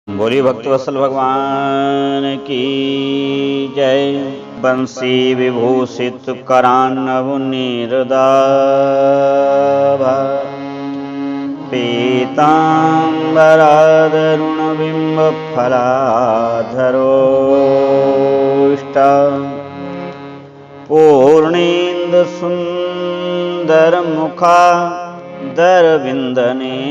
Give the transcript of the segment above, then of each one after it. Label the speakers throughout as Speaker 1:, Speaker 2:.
Speaker 1: बोली भक्तवत्सल भगवान की जय। बंसी विभूषित करान्नव निर्दाभा पीताम्बरादरुण बिंब फलाधरोष्ट पूर्णेन्दु सुंदर मुखा दरविंद नेत्रा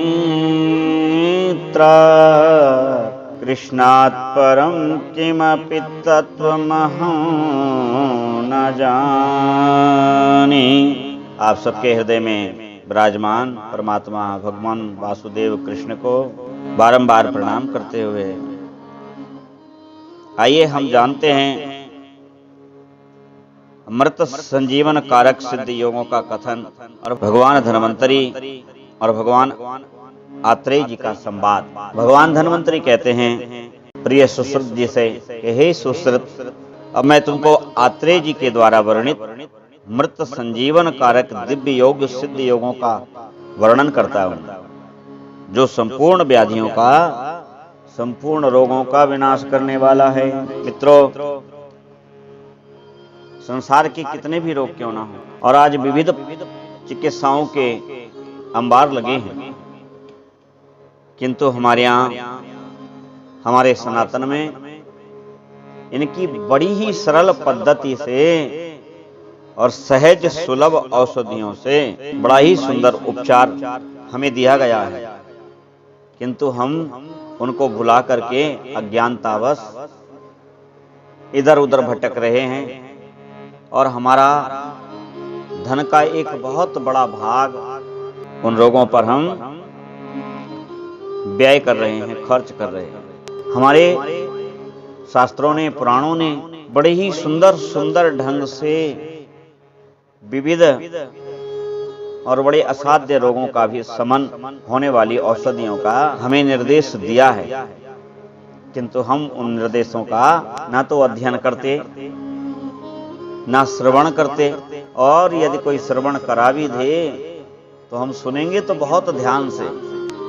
Speaker 1: कृष्णात् परं किमपि तत्त्वमहं न जाने। आप सबके हृदय में विराजमान परमात्मा भगवान वासुदेव कृष्ण को बारंबार प्रणाम करते हुए आइए हम जानते हैं अमृत संजीवन कारक सिद्ध योगों का कथन और भगवान धन्वंतरी और भगवान आत्रेय जी का संवाद। भगवान धन्वंतरी कहते हैं प्रिय सुश्रुत जी से कि हे सुश्रुत, अब मैं तुमको आत्रेय जी के द्वारा वर्णित मृत संजीवन कारक दिव्य योग सिद्ध योगों का वर्णन करता हूं, जो संपूर्ण व्याधियों का, संपूर्ण रोगों का विनाश करने वाला है। मित्रों, संसार के कितने भी रोग क्यों ना हो, और आज विविध चिकित्साओं के अंबार लगे हैं, किंतु हमारे यहाँ, हमारे सनातन में इनकी बड़ी ही सरल पद्धति से और सहज सुलभ औषधियों से बड़ा ही सुंदर उपचार हमें दिया गया है, किंतु हम उनको भुला करके अज्ञानतावश इधर उधर भटक रहे हैं और हमारा धन का एक बहुत बड़ा भाग उन रोगों पर हम व्यय कर रहे हैं, खर्च कर रहे हैं। हमारे शास्त्रों ने, पुराणों ने बड़े ही सुंदर सुंदर ढंग से विविध और बड़े असाध्य रोगों का भी शमन होने वाली औषधियों का हमें निर्देश दिया है, किंतु हम उन निर्देशों का ना तो अध्ययन करते, ना श्रवण करते, और यदि कोई श्रवण करा भी दे तो हम सुनेंगे तो बहुत ध्यान से,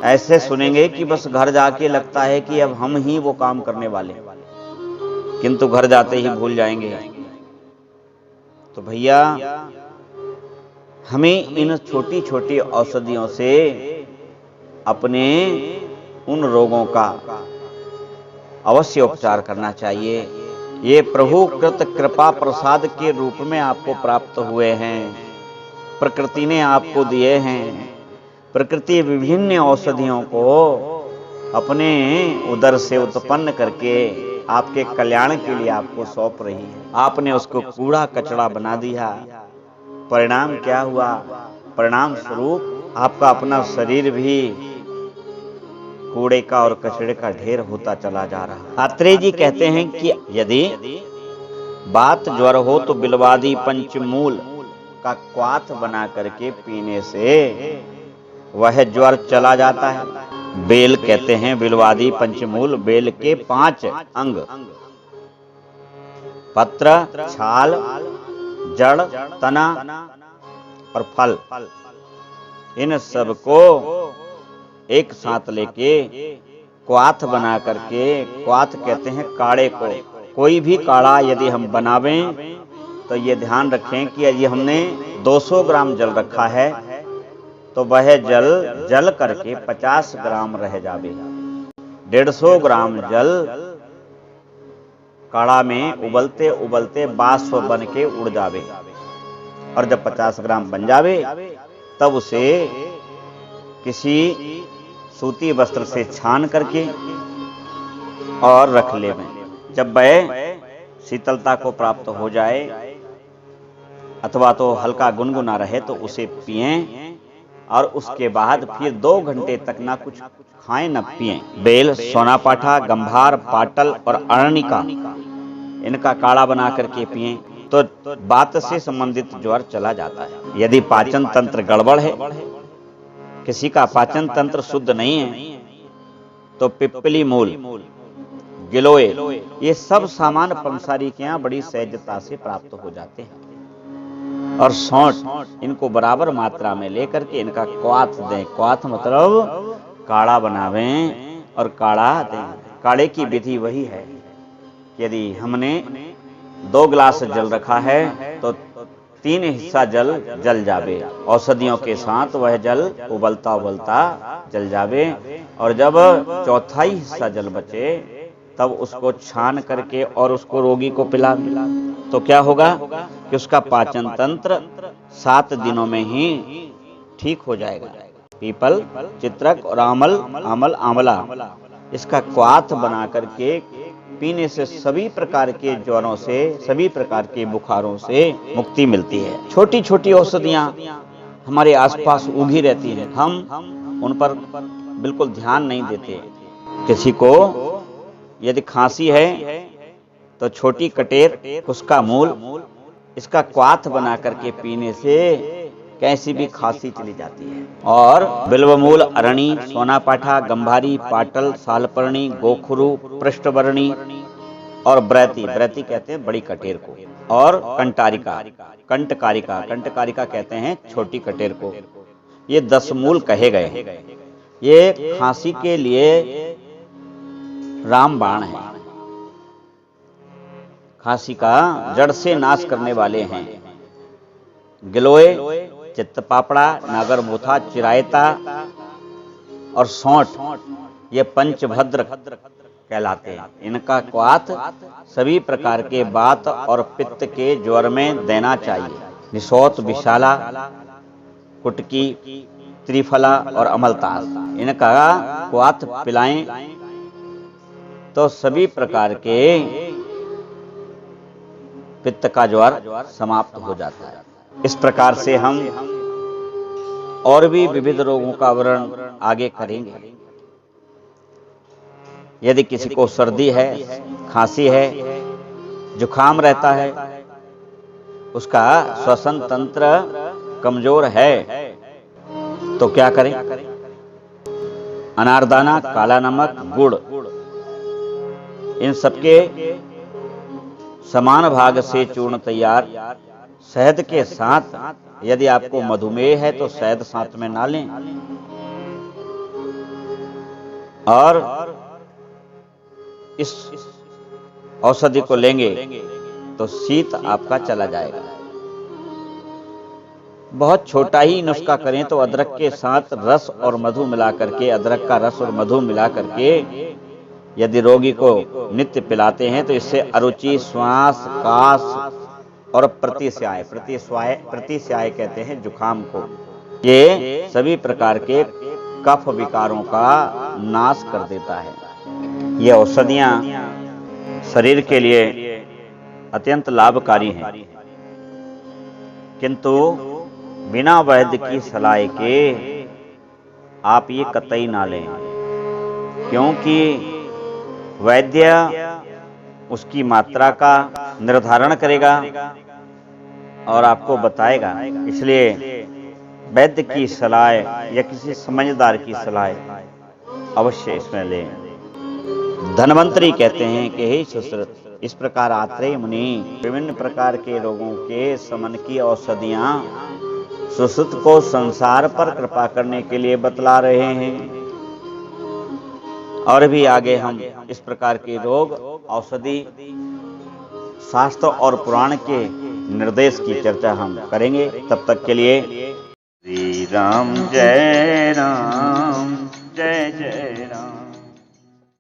Speaker 1: ऐसे सुनेंगे कि बस घर जाके लगता है कि अब हम ही वो काम करने वाले, किंतु घर जाते ही भूल जाएंगे। तो भैया, हमें इन छोटी छोटी औषधियों से अपने उन रोगों का अवश्य उपचार करना चाहिए। ये प्रभु कृत कृपा प्रसाद के रूप में आपको प्राप्त हुए हैं, प्रकृति ने आपको दिए हैं। प्रकृति विभिन्न औषधियों को अपने उदर से उत्पन्न करके आपके कल्याण के लिए आपको सौंप रही है। आपने उसको कूड़ा कचड़ा बना दिया, परिणाम क्या हुआ? परिणाम स्वरूप आपका अपना शरीर भी कूड़े का और कचड़े का ढेर होता चला जा रहा है। आत्रेय जी कहते हैं कि यदि बात ज्वर हो तो बिलवादी पंचमूल का क्वाथ बना करके पीने से वह ज्वर चला जाता है। बेल कहते हैं, बिलवादी पंचमूल, बेल के 5 अंग, पत्र, छाल, जड़, तना और फल, इन सब को एक साथ लेके क्वाथ बना करके, क्वाथ कहते हैं काढ़े को, कोई भी काढ़ा यदि हम बनावें तो ये ध्यान रखें कि यदि हमने 200 ग्राम जल रखा है तो वह जल जल करके 50 ग्राम रह जावे। 150 ग्राम जल काढ़ा में उबलते उबलते बाष्प बन के उड़ जावे, और जब 50 ग्राम बन जावे तब उसे किसी सूती वस्त्र से छान करके और रख लेवें। जब वह शीतलता को प्राप्त हो जाए अथवा तो हल्का गुनगुना रहे तो उसे पिएं, और उसके बाद फिर 2 घंटे तक ना कुछ खाएं न पिएं। बेल, सोनापाठा, गंभार, पाटल और अर्णिका, इनका काढ़ा बना करके पिएं तो वात से संबंधित ज्वर चला जाता है। यदि पाचन तंत्र गड़बड़ है, किसी का पाचन तंत्र शुद्ध नहीं है, तो पिप्पली मूल, गिलोय, ये सब सामान्य पंसारी के यहाँ बड़ी सहजता से प्राप्त हो जाते हैं। और सौंठ, इनको बराबर मात्रा में लेकर के इनका क्वाथ दें। क्वाथ मतलब काढ़ा बनावें और काढ़ा दें। काढ़े की विधि वही है कि यदि हमने 2 गिलास जल रखा है तो 3 हिस्सा जल जल जावे, औषधियों के साथ वह जल उबलता उबलता जल जावे, और जब चौथाई हिस्सा जल बचे तब उसको छान करके और उसको रोगी को पिला, तो क्या होगा कि उसका पाचन तंत्र 7 दिनों में ही ठीक हो जाएगा। पीपल, चित्रक और आंवला इसका क्वाथ बना करके पीने से सभी प्रकार के ज्वरों से, सभी प्रकार के बुखारों से मुक्ति मिलती है। छोटी छोटी औषधियां हमारे आसपास उगी रहती हैं, हम उन पर बिल्कुल ध्यान नहीं देते। किसी को यदि खांसी है तो छोटी कटेर, उसका मूल, इसका क्वाथ बना करके पीने से कैसी भी खांसी चली जाती है। और बिल्वमूल, अरणी, सोनापाठा, गंभारी, पाटल, सालपर्णी, गोखरू, पृष्ठवर्णी और ब्रैती कहते हैं बड़ी कटेर को, और कंटकारिका कहते हैं छोटी कटेर को। ये 10 मूल कहे गए। ये खांसी के लिए रामबाण है, खांसी का जड़ से नाश करने वाले हैं। गिलोय, चित्तपापड़ा, नागरमोथा, चिरायता और सौंठ ये पंचभद्र कहलाते हैं। इनका क्वाथ सभी प्रकार के वात और पित्त के ज्वर में देना चाहिए। निशोत, विशाला, कुटकी, त्रिफला और अमलतास इनका क्वाथ पिलाएं तो सभी प्रकार के पित्त का ज्वर समाप्त हो जाता है। इस प्रकार से हम और भी विविध रोगों का वर्णन आगे करेंगे। यदि किसी को सर्दी है, खांसी है, जुखाम रहता है, उसका श्वसन तंत्र कमजोर है, तो क्या करें? अनारदाना, काला नमक, गुड़ इन सबके समान भाग से चूर्ण तैयार, शहद के साथ, यदि आपको मधुमेह है तो शहद साथ में ना लें, और इस औषधि को लेंगे तो शीत आपका चला जाएगा। बहुत छोटा ही नुस्खा करें तो अदरक के साथ रस और मधु मिला करके, अदरक का रस और मधु मिला करके यदि रोगी को नित्य पिलाते हैं तो इससे अरुचि, श्वास, कास और प्रतिस्याय कहते हैं जुखाम को, ये सभी प्रकार के कफ विकारों का नाश कर देता है। ये औषधियां शरीर के लिए अत्यंत लाभकारी हैं, किंतु बिना वैद्य की सलाह के आप ये कतई ना लें, क्योंकि वैद्य उसकी मात्रा का निर्धारण करेगा और आपको बताएगा। इसलिए वैद्य की सलाह या किसी समझदार की सलाह अवश्य इसमें लें। धन्वंतरी कहते हैं कि हे सुश्रुत, इस प्रकार आत्रेय मुनि विभिन्न प्रकार के रोगों के शमन की औषधियां सुश्रुत को संसार पर कृपा करने के लिए बतला रहे हैं। और भी आगे हम इस प्रकार के रोग, औषधि, शास्त्र और पुराण के निर्देश की चर्चा हम करेंगे। तब तक के लिए श्री राम जय राम, जय जय